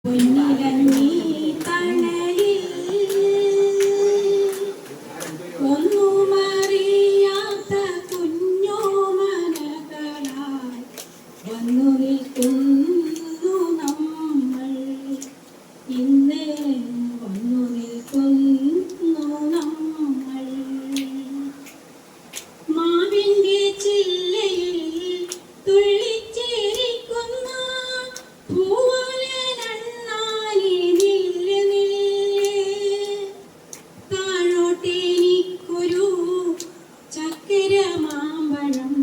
പൊന്നിലങ്ങി തണലിൽ ഒന്നുമറിയാത്ത കുഞ്ഞോമനകളായി വന്നു നിൽക്കുന്നു നമ്മൾ. ഇന്ന് വന്നു നിൽക്കുന്നു നമ്മൾ. മാവിന്റെ ചില്ലയിൽ തുള്ളിച്ചേരിക്കുന്ന പൂവാലനണ്ണാനെ നില്ല് നില്ല്. താഴോട്ടെനിക്കൊരു ചക്കര മാമ്പഴം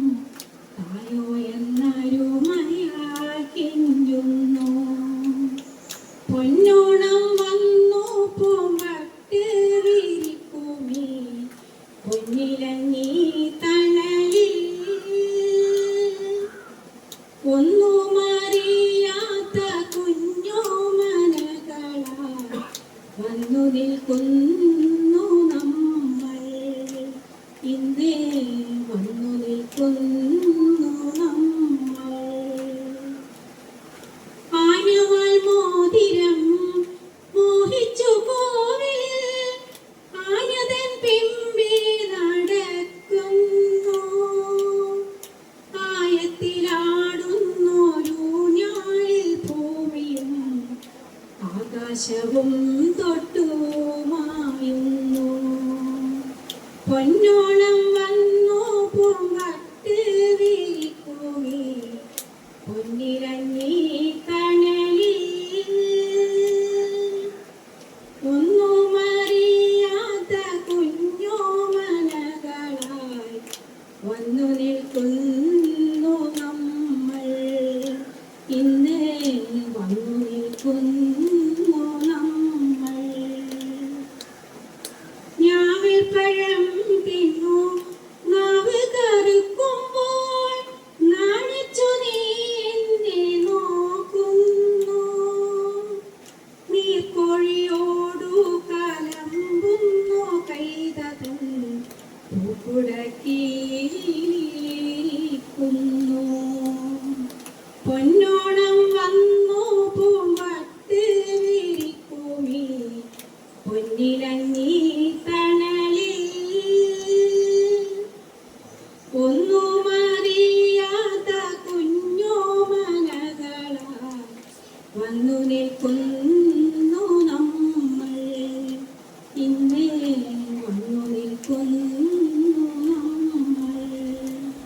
തായോ എന്നരുമയാൽ കെഞ്ചുന്നു. പൊന്നോണം വന്നു പൂമ്പട്ട് വിരിക്കുമേ പൊന്നിലങ്ങി തണലിൽ. ഒന്നുമറിയാത്ത കുഞ്ഞോമനകളായി വന്നു നിൽക്കുന്നു നമ്മൾ. ഇന്ന് വന്നു നിൽക്കുന്നു നമ്മൾ. ആനവാൽ മോതിരം മോഹിച്ചു കോവിൽ ആനതൻ പിമ്പി നടക്കുന്നു. ആയത്തിലാടുന്നൊരു ഭൂമിയും ആകാശവും തൊട്ടുമായുന്നു. പൊന്നോണം വന്നു പൂമ്പട്ട് വിരിക്കുമേ പൊന്നിലങ്ങി തണലിൽ. ഒന്നുമറിയാത്ത കുഞ്ഞോമനകളായി വന്നു നിൽക്കുന്നു നമ്മൾ. ഇന്ന് വന്നു നിൽക്കുന്നു നമ്മൾ. ഞാവിൽ പഴം തിന്നു നാവ് കറുക്കുമ്പോൾ നാണിച്ചു നീ എന്നെ നോക്കുന്നു. നീർക്കോഴിയോടു കലമ്പുന്നു കൈതതൻ പൂക്കുടക്കിയിരിക്കുന്നു. പൊന്നോ